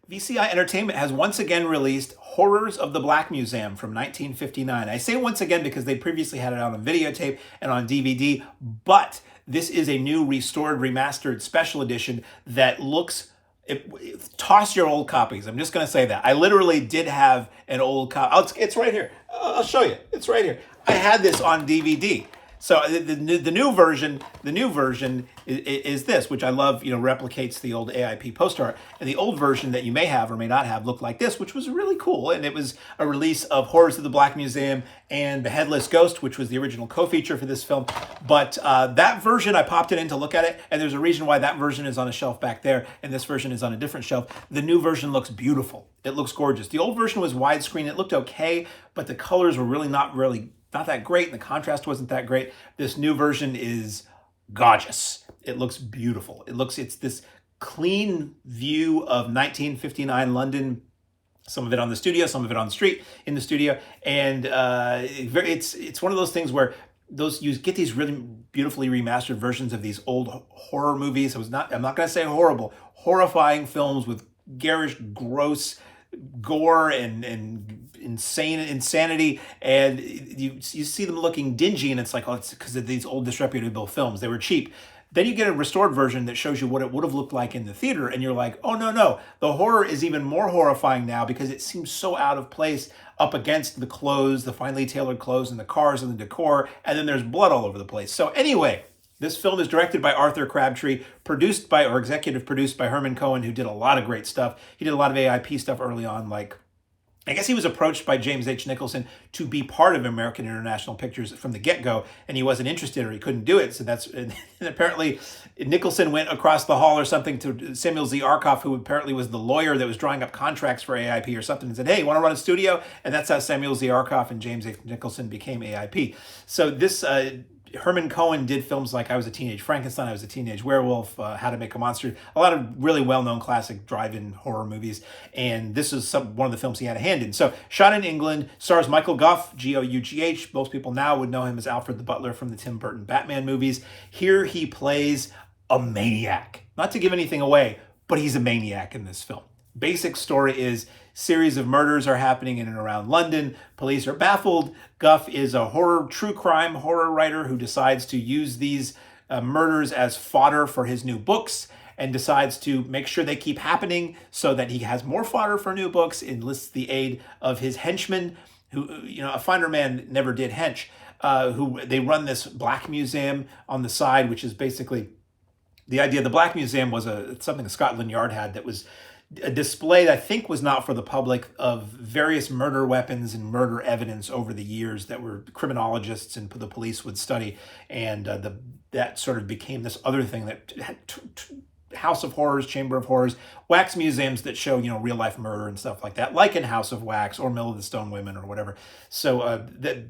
VCI Entertainment has once again released Horrors of the Black Museum from 1959. I say once again because they previously had it out on videotape and on DVD, but this is a new restored, remastered special edition that looks... toss your old copies. I'm just going to say that. I literally did have an old copy. Oh, it's right here. I'll show you. It's right here. I had this on DVD. So the new version is this, which I love. Replicates the old AIP poster art. And the old version that you may have or may not have looked like this, which was really cool. And it was a release of Horrors of the Black Museum and The Headless Ghost, which was the original co-feature for this film. But that version, I popped it in to look at it, and there's a reason why that version is on a shelf back there, and this version is on a different shelf. The new version looks beautiful. It looks gorgeous. The old version was widescreen. It looked okay, but the colors were not that great, and the contrast wasn't that great. This new version is gorgeous. It looks beautiful. It's this clean view of 1959 London. Some of it on the studio, some of it on the street in the studio, and it's one of those things where you get these really beautifully remastered versions of these old horror movies. I'm not going to say horrible, horrifying films with garish, gross gore and insanity, and you see them looking dingy, and it's like, oh, it's because of these old disreputable films. They were cheap. Then you get a restored version that shows you what it would have looked like in the theater, and you're like, oh, no. The horror is even more horrifying now because it seems so out of place up against the clothes, the finely tailored clothes and the cars and the decor, and then there's blood all over the place. So anyway, this film is directed by Arthur Crabtree, executive produced by Herman Cohen, who did a lot of great stuff. He did a lot of AIP stuff early on, I guess he was approached by James H. Nicholson to be part of American International Pictures from the get-go, and he wasn't interested or he couldn't do it. So and apparently Nicholson went across the hall or something to Samuel Z. Arkoff, who apparently was the lawyer that was drawing up contracts for AIP or something, and said, hey, you want to run a studio? And that's how Samuel Z. Arkoff and James H. Nicholson became AIP. So this... Herman Cohen did films like I Was a Teenage Frankenstein, I Was a Teenage Werewolf, How to Make a Monster, a lot of really well-known classic drive-in horror movies, and this is one of the films he had a hand in. So, shot in England, stars Michael Gough, Gough. Most people now would know him as Alfred the Butler from the Tim Burton Batman movies. Here he plays a maniac. Not to give anything away, but he's a maniac in this film. Basic story is series of murders are happening in and around London. Police are baffled. Gough is a true crime horror writer who decides to use these murders as fodder for his new books and decides to make sure they keep happening so that he has more fodder for new books, enlists the aid of his henchmen, who, a finer man never did hench, who they run this black museum on the side, which is basically the idea. The Black Museum was something Scotland Yard had that was a display that I think was not for the public of various murder weapons and murder evidence over the years that were criminologists and the police would study. And that sort of became this other thing that had House of Horrors, Chamber of Horrors, wax museums that show, real life murder and stuff like that, like in House of Wax or Mill of the Stone Women or whatever. So that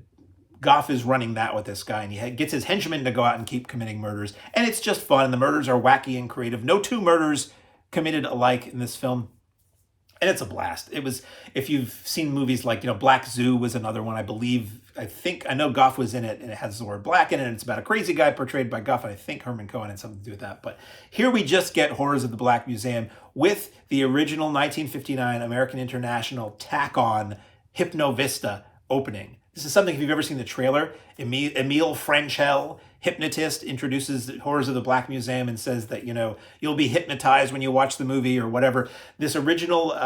Gough is running that with this guy, and he gets his henchmen to go out and keep committing murders. And it's just fun. And the murders are wacky and creative. No two murders committed alike in this film, and it's a blast. It was, if you've seen movies like, Black Zoo was another one, I know Gough was in it, and it has the word black in it, and it's about a crazy guy portrayed by Gough, and I think Herman Cohen had something to do with that. But here we just get Horrors of the Black Museum with the original 1959 American International tack-on Hypno Vista opening. This is something, if you've ever seen the trailer, Emile Franchel, hypnotist, introduces Horrors of the Black Museum and says that, you'll be hypnotized when you watch the movie or whatever. This original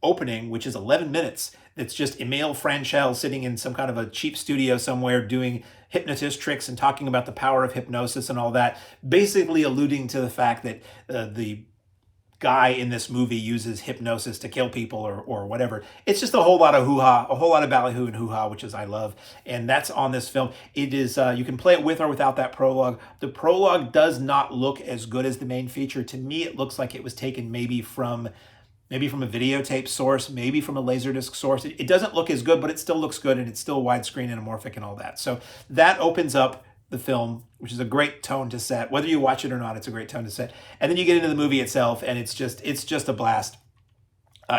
opening, which is 11 minutes, it's just Emile Franchel sitting in some kind of a cheap studio somewhere doing hypnotist tricks and talking about the power of hypnosis and all that, basically alluding to the fact that the guy in this movie uses hypnosis to kill people or whatever. It's just a whole lot of hoo-ha, a whole lot of ballyhoo and hoo-ha, which is I love. And that's on this film. It is, you can play it with or without that prologue. The prologue does not look as good as the main feature. To me, it looks like it was taken maybe from a videotape source, maybe from a Laserdisc source. It doesn't look as good, but it still looks good, and it's still widescreen and anamorphic and all that. So that opens up the film, which is a great tone to set. Whether you watch it or not, it's a great tone to set. And then you get into the movie itself, and it's just a blast.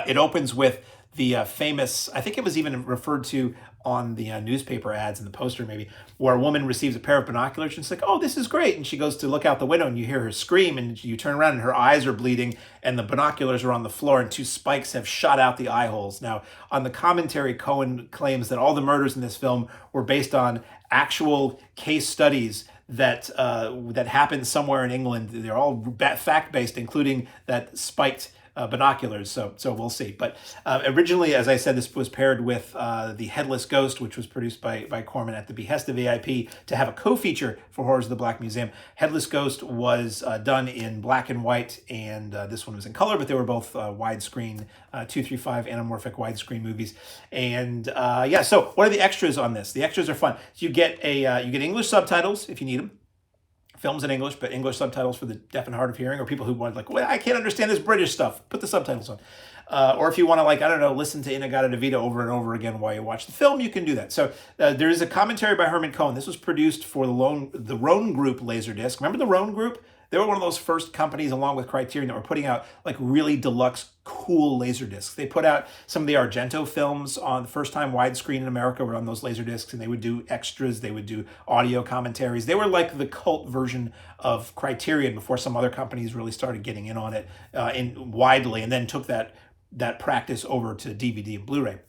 It opens with the famous, I think it was even referred to on the newspaper ads and the poster maybe, where a woman receives a pair of binoculars and she's like, oh, this is great. And she goes to look out the window and you hear her scream and you turn around and her eyes are bleeding and the binoculars are on the floor and two spikes have shot out the eye holes. Now, on the commentary, Cohen claims that all the murders in this film were based on actual case studies that that happened somewhere in England. They're all fact-based, including that spiked binoculars, so we'll see. But originally, as I said, this was paired with The Headless Ghost, which was produced by Corman at the behest of VIP to have a co-feature for Horrors of the Black Museum. Headless Ghost was done in black and white, and this one was in color, but they were both widescreen, 235 anamorphic widescreen movies. And yeah, so what are the extras on this? The extras are fun. So you get English subtitles if you need them. Films in English, but English subtitles for the deaf and hard of hearing, or people who want like, well, I can't understand this British stuff. Put the subtitles on. Or if you want to, like, I don't know, listen to In-A-Gadda-Da-Vida over and over again while you watch the film, you can do that. So there is a commentary by Herman Cohen. This was produced for the Roan Group Laserdisc. Remember the Roan Group? They were one of those first companies, along with Criterion, that were putting out like really deluxe, cool laserdiscs. They put out some of the Argento films on the first time widescreen in America were on those laserdiscs, and they would do extras. They would do audio commentaries. They were like the cult version of Criterion before some other companies really started getting in on it widely, and then took that practice over to DVD and Blu-ray.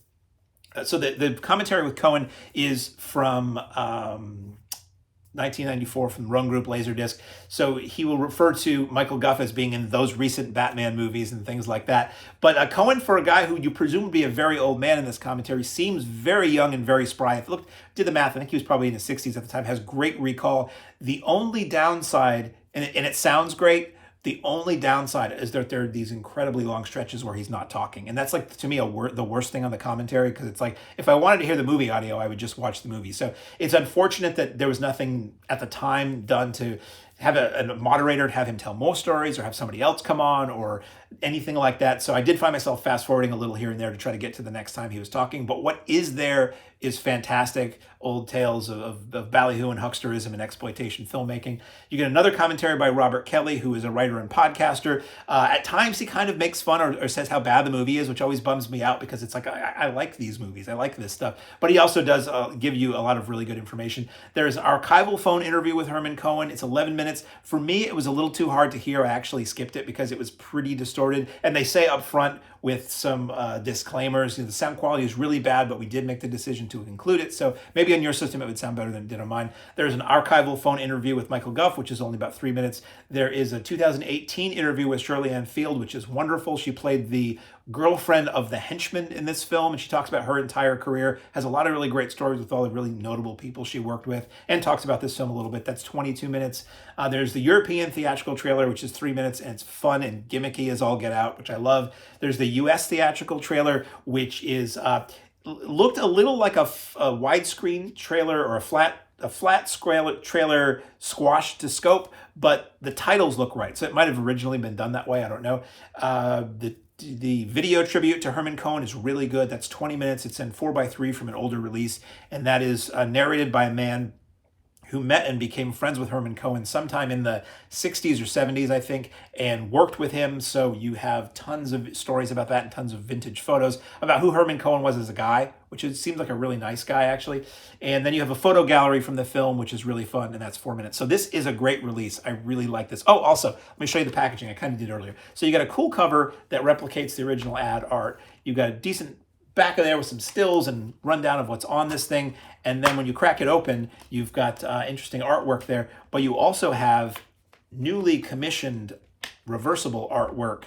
So the commentary with Cohen is from 1994 from the Roan Group Laserdisc. So he will refer to Michael Gough as being in those recent Batman movies and things like that. But Cohen, for a guy who you presume would be a very old man in this commentary, seems very young and very spry. I did the math. I think he was probably in his 60s at the time, has great recall. The only downside, and it sounds great, the only downside is that there are these incredibly long stretches where he's not talking. And that's, like, to me, the worst thing on the commentary, because it's like, if I wanted to hear the movie audio, I would just watch the movie. So it's unfortunate that there was nothing at the time done to have a moderator to have him tell more stories or have somebody else come on or anything like that. So I did find myself fast forwarding a little here and there to try to get to the next time he was talking. But what is there is fantastic old tales of ballyhoo and hucksterism and exploitation filmmaking. You get another commentary by Robert Kelly, who is a writer and podcaster. At times he kind of makes fun or says how bad the movie is, which always bums me out because it's like, I like these movies. I like this stuff. But he also does give you a lot of really good information. There's an archival phone interview with Herman Cohen. It's 11 minutes. For me, it was a little too hard to hear. I actually skipped it because it was pretty distorted. And they say up front with some disclaimers, the sound quality is really bad, but we did make the decision to include it. So maybe on your system it would sound better than it did on mine. There's an archival phone interview with Michael Gough, which is only about 3 minutes. There is a 2018 interview with Shirley Ann Field, which is wonderful. She played the girlfriend of the henchman in this film, and she talks about her entire career, has a lot of really great stories with all the really notable people she worked with, and talks about this film a little bit. That's 22 minutes. There's the European theatrical trailer, which is 3 minutes, and it's fun and gimmicky as all get out, which I love. There's the US theatrical trailer, which is looked a little like a widescreen trailer or a flat trailer squashed to scope, but the titles look right. So it might have originally been done that way. I don't know. The video tribute to Herman Cohen is really good. That's 20 minutes. It's in 4:3 from an older release, and that is narrated by a man who met and became friends with Herman Cohen sometime in the 60s or 70s, I think, and worked with him. So you have tons of stories about that and tons of vintage photos about who Herman Cohen was as a guy, which seems like a really nice guy, actually. And then you have a photo gallery from the film, which is really fun, and that's 4 minutes. So this is a great release. I really like this. Oh, also, let me show you the packaging. I kind of did earlier. So you got a cool cover that replicates the original ad art. You got a decent back of there with some stills and rundown of what's on this thing. And then when you crack it open, you've got interesting artwork there, but you also have newly commissioned reversible artwork,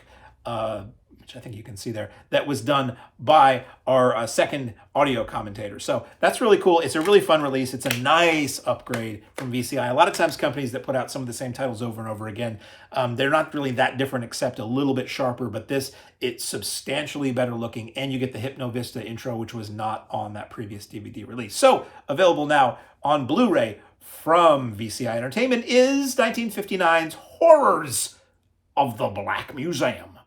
which I think you can see there, that was done by our second audio commentator. So that's really cool. It's a really fun release. It's a nice upgrade from VCI. A lot of times companies that put out some of the same titles over and over again, they're not really that different except a little bit sharper, but it's substantially better looking, and you get the HypnoVista intro, which was not on that previous DVD release. So available now on Blu-ray from VCI Entertainment is 1959's Horrors of the Black Museum.